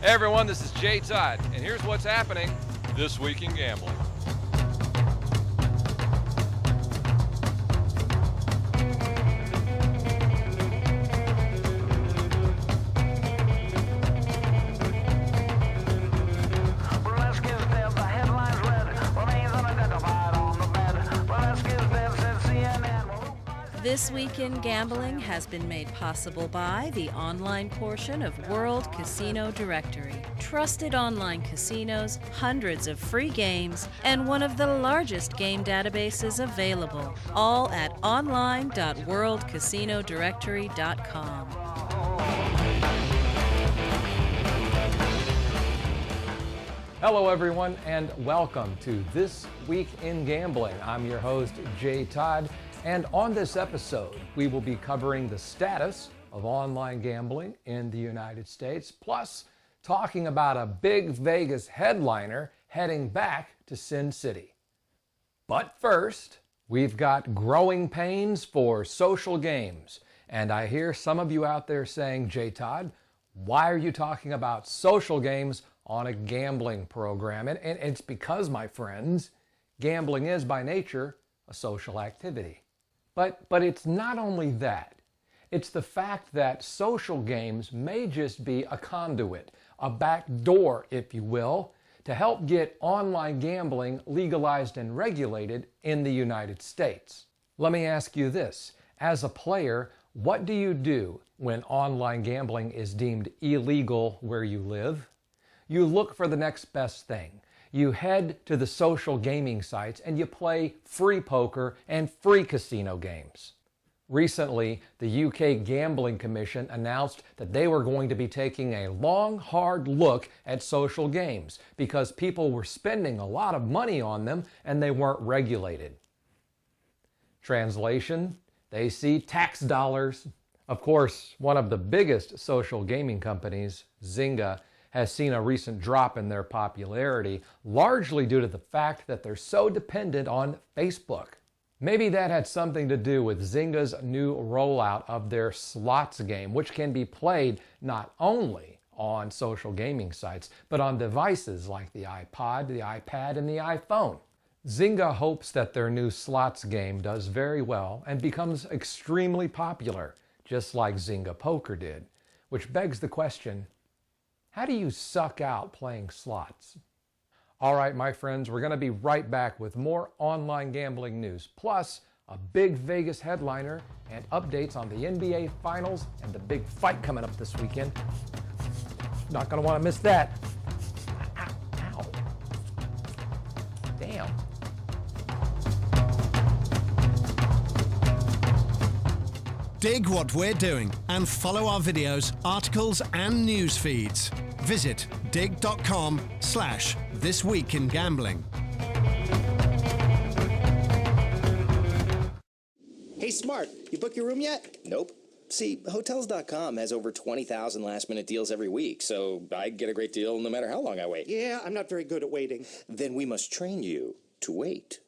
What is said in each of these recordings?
Hey everyone, this is J Todd, and here's what's happening this week in gambling. This Week in Gambling has been made possible by the online portion of World Casino Directory. Trusted online casinos, hundreds of free games, and one of the largest game databases available. All at online.worldcasinodirectory.com. Hello everyone and welcome to This Week in Gambling. I'm your host, J Todd. And on this episode, we will be covering the status of online gambling in the United States, plus talking about a big Vegas headliner heading back to Sin City. But first, we've got growing pains for social games. And I hear some of you out there saying, J Todd, why are you talking about social games on a gambling program? And it's because, my friends, gambling is by nature a social activity. But it's not only that. It's the fact that social games may just be a conduit, a back door, if you will, to help get online gambling legalized and regulated in the United States. Let me ask you this. As a player, what do you do when online gambling is deemed illegal where you live? You look for the next best thing. You head to the social gaming sites and you play free poker and free casino games. Recently, the UK Gambling Commission announced that they were going to be taking a long, hard look at social games because people were spending a lot of money on them and they weren't regulated. Translation, they see tax dollars. Of course, one of the biggest social gaming companies, Zynga, has seen a recent drop in their popularity, largely due to the fact that they're so dependent on Facebook. Maybe that had something to do with Zynga's new rollout of their slots game, which can be played not only on social gaming sites, but on devices like the iPod, the iPad, and the iPhone. Zynga hopes that their new slots game does very well and becomes extremely popular, just like Zynga Poker did, which begs the question, how do you suck out playing slots? All right, my friends, we're going to be right back with more online gambling news, plus a big Vegas headliner and updates on the NBA Finals and the big fight coming up this weekend. Not going to want to miss that. Ow, ow. Damn. Dig what we're doing and follow our videos, articles and news feeds. Visit dig.com/thisweekingambling. Hey, Smart, you book your room yet? Nope. See, Hotels.com has over 20,000 last-minute deals every week, so I get a great deal no matter how long I wait. Yeah, I'm not very good at waiting. Then we must train you to wait.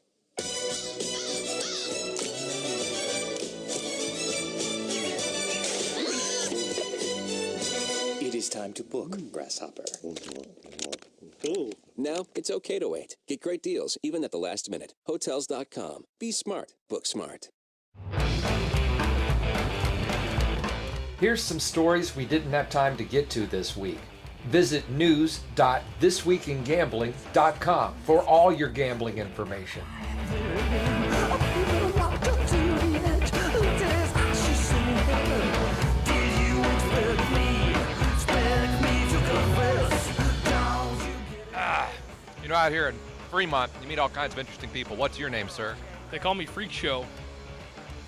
It is time to book, Grasshopper. Ooh. Now it's okay to wait. Get great deals, even at the last minute. Hotels.com. Be smart. Book smart. Here's some stories we didn't have time to get to this week. Visit news.thisweekingambling.com for all your gambling information. You know, out here in Fremont, you meet all kinds of interesting people. What's your name, sir? They call me Freak Show.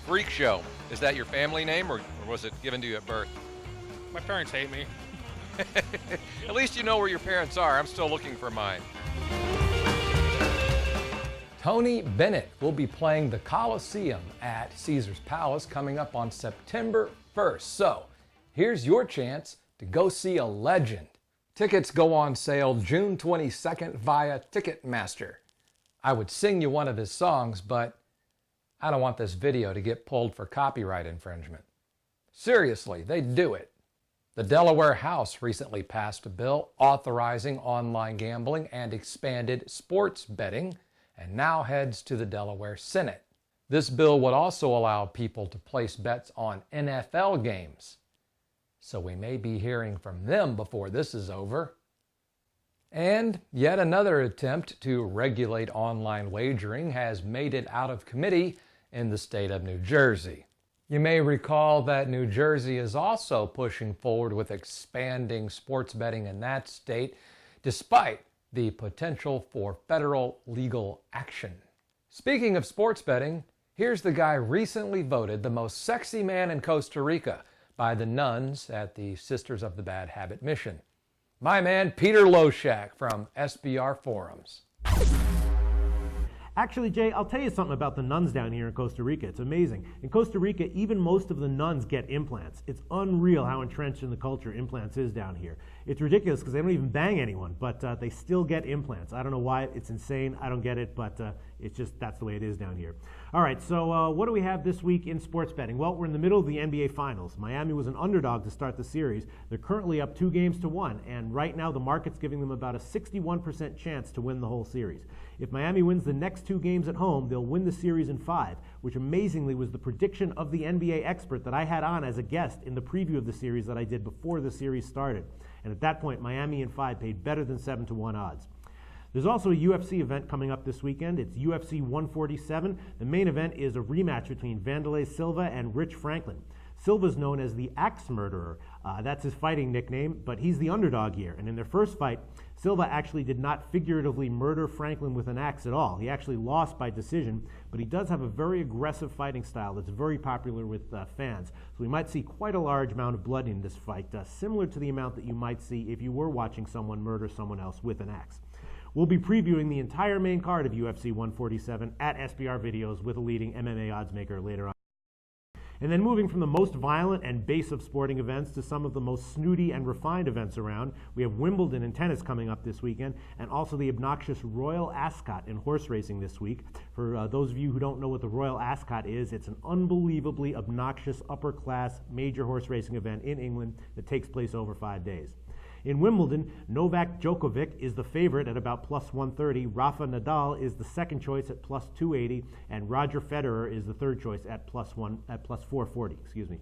Freak Show. Is that your family name, or was it given to you at birth? My parents hate me. At least you know where your parents are. I'm still looking for mine. Tony Bennett will be playing the Coliseum at Caesar's Palace coming up on September 1st. So, here's your chance to go see a legend. Tickets go on sale June 22nd via Ticketmaster. I would sing you one of his songs, but I don't want this video to get pulled for copyright infringement. Seriously, they'd do it. The Delaware House recently passed a bill authorizing online gambling and expanded sports betting, and now heads to the Delaware Senate. This bill would also allow people to place bets on NFL games. So we may be hearing from them before this is over. And yet another attempt to regulate online wagering has made it out of committee in the state of New Jersey. You may recall that New Jersey is also pushing forward with expanding sports betting in that state, despite the potential for federal legal action. Speaking of sports betting, here's the guy recently voted the most sexy man in Costa Rica by the nuns at the Sisters of the Bad Habit mission. My man, Peter Loshak from SBR Forums. Actually, Jay, I'll tell you something about the nuns down here in Costa Rica. It's amazing. In Costa Rica, even most of the nuns get implants. It's unreal how entrenched in the culture implants is down here. It's ridiculous because they don't even bang anyone, but they still get implants. I don't know why. It's insane. I don't get it, but it's just that's the way it is down here. All right, so what do we have this week in sports betting? Well, we're in the middle of the NBA Finals. Miami was an underdog to start the series. They're currently up 2-1, and right now the market's giving them about a 61% chance to win the whole series. If Miami wins the next 2 games at home, they'll win the series in 5, which amazingly was the prediction of the NBA expert that I had on as a guest in the preview of the series that I did before the series started. And at that point, Miami in 5 paid better than 7-1 odds. There's also a UFC event coming up this weekend. It's UFC 147. The main event is a rematch between Vanderlei Silva and Rich Franklin. Silva's known as the Axe Murderer. That's his fighting nickname, but he's the underdog here. And in their first fight, Silva actually did not figuratively murder Franklin with an axe at all. He actually lost by decision, but he does have a very aggressive fighting style that's very popular with fans. So we might see quite a large amount of blood in this fight, similar to the amount that you might see if you were watching someone murder someone else with an axe. We'll be previewing the entire main card of UFC 147 at SBR Videos with a leading MMA odds maker later on. And then moving from the most violent and base of sporting events to some of the most snooty and refined events around, we have Wimbledon in tennis coming up this weekend, and also the obnoxious Royal Ascot in horse racing this week. For those of you who don't know what the Royal Ascot is, it's an unbelievably obnoxious upper-class major horse racing event in England that takes place over 5 days. In Wimbledon, Novak Djokovic is the favorite at about plus 130, Rafa Nadal is the second choice at plus 280, and Roger Federer is the third choice at plus 440.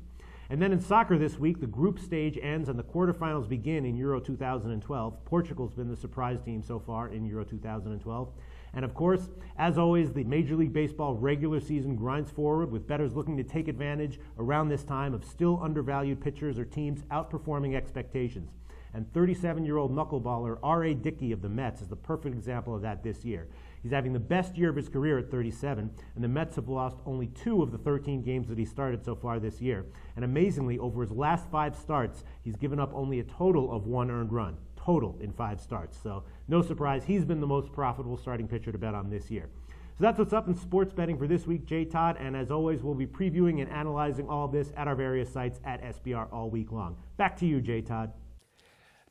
And then in soccer this week, the group stage ends and the quarterfinals begin in Euro 2012. Portugal's been the surprise team so far in Euro 2012. And of course, as always, the Major League Baseball regular season grinds forward with bettors looking to take advantage around this time of still undervalued pitchers or teams outperforming expectations. And 37-year-old knuckleballer R.A. Dickey of the Mets is the perfect example of that this year. He's having the best year of his career at 37, and the Mets have lost only 2 of the 13 games that he started so far this year. And amazingly, over his last 5 starts, he's given up only a total of 1 earned run, total in 5 starts. So no surprise, he's been the most profitable starting pitcher to bet on this year. So that's what's up in sports betting for this week, J Todd, and as always, we'll be previewing and analyzing all of this at our various sites at SBR all week long. Back to you, J Todd.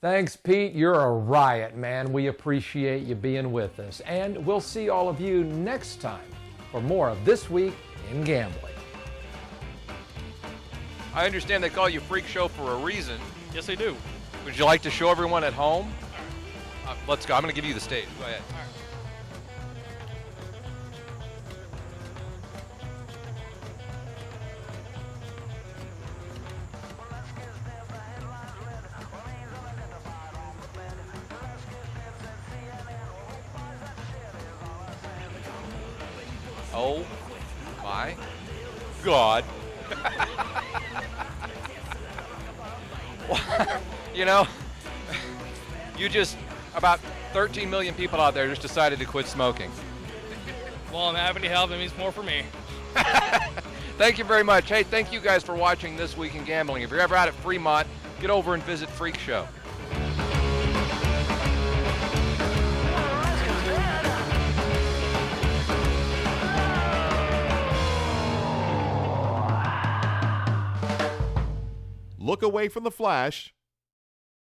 Thanks, Pete. You're a riot, man. We appreciate you being with us. And we'll see all of you next time for more of This Week in Gambling. I understand they call you Freak Show for a reason. Yes, they do. Would you like to show everyone at home? Let's go. I'm going to give you the stage. Go ahead. All right. Oh my God. You know, about 13 million people out there just decided to quit smoking. Well, I'm happy to help. It means more for me. Thank you very much. Hey, thank you guys for watching This Week in Gambling. If you're ever out at Fremont, get over and visit Freak Show. Look away from the flash